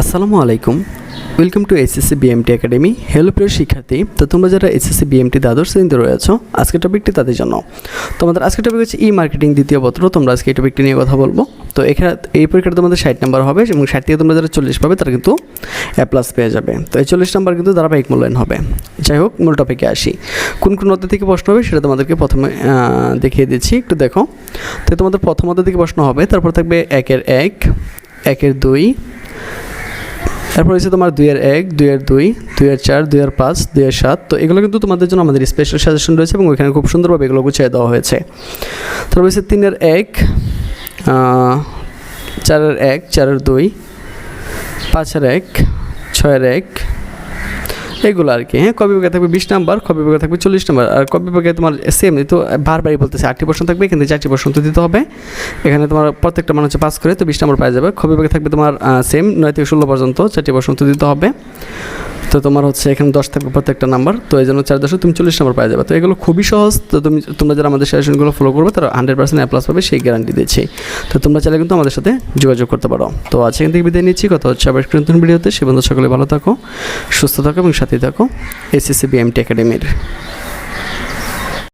আসসালামু আলাইকুম, welcome to SSC BMT academy. Hello প্রিয় শিক্ষার্থী, তো তোমরা যারা এসএসসি বিএমটি দ্বাদশ শ্রেণীতে রয়েছো, আজকের টপিকটি তাদের জন্য। তোমাদের আজকের টপিক হচ্ছে ই মার্কেটিং দ্বিতীয় পত্র। তোমরা আজকে এই টপিকটি নিয়ে কথা বলবো। তো এখানে এই পরীক্ষাটা তোমাদের 60 নাম্বার হবে এবং 60 থেকে তোমরা যারা 40 পাবে তারা কিন্তু A+ পেয়ে যাবে। তো এই 40 নাম্বার কিন্তু ধারাবাহিক মূল্যায়ন হবে। যাই হোক, মূল টপিকে আসি। কোন কোন অধ্যায় থেকে প্রশ্ন হবে সেটা তোমাদেরকে প্রথমে দেখিয়ে দিচ্ছি, একটু দেখো। তো তোমাদের প্রথম অধ্যায় থেকে প্রশ্ন হবে, তারপর থাকবে 1-এর 1, 1-এর 2, তারপর হচ্ছে তোমার 2-এর 1, 2-এর 2, 2-এর 4, 2-এর 5, 2-এর 7। তো এগুলো কিন্তু তোমাদের জন্য আমাদের স্পেশাল সাজেশন রয়েছে এবং ওইখানে খুব সুন্দরভাবে এগুলো গুছিয়ে দেওয়া হয়েছে। তারপর হচ্ছে 3-এর 1, 4-এর 1, 4-এর 2, 5-এর 1, 6-এর 1, এগুলো আর কি। হ্যাঁ, ক বিভাগে থাকবে 20 নাম্বার, খ বিভাগে থাকবে 40 নাম্বার, আর ক বিভাগে তোমার সেম। তো বারবারই বলতেছে 8টি প্রশ্ন থাকবে, এখান থেকে 4টি প্রশ্ন তো দিতে হবে। এখানে তোমার প্রত্যেকটা মানে হচ্ছে 5 করে, তো 20 নাম্বার পাওয়া যাবে। খ বিভাগে থাকবে তোমার সেম 9 থেকে 16 পর্যন্ত 4টি প্রশ্ন তো দিতে হবে। তো তোমার হচ্ছে এখানে 10 থাকবে প্রত্যেকটা নাম্বার, তো এই জন্য 4 তুমি 40 নাম্বার পাওয়া যাবে। তো এগুলো খুবই সহজ। তো তোমরা যারা আমাদের সাজেশনগুলো ফলো করবে তারা 100% A+ পাবে, সেই গ্যারান্টি দিচ্ছি। তো তোমরা চাইলে কিন্তু আমাদের সাথে যোগাযোগ করতে পারো। তো আজকে এখান থেকে বিদায় নিচ্ছি, কথা হচ্ছে আবার নতুন ভিডিওতে। সে বন্ধু সকলে ভালো থাকো, সুস্থ থাকো এবং সাথে থাকো এসএসসি বিএমটি একাডেমির।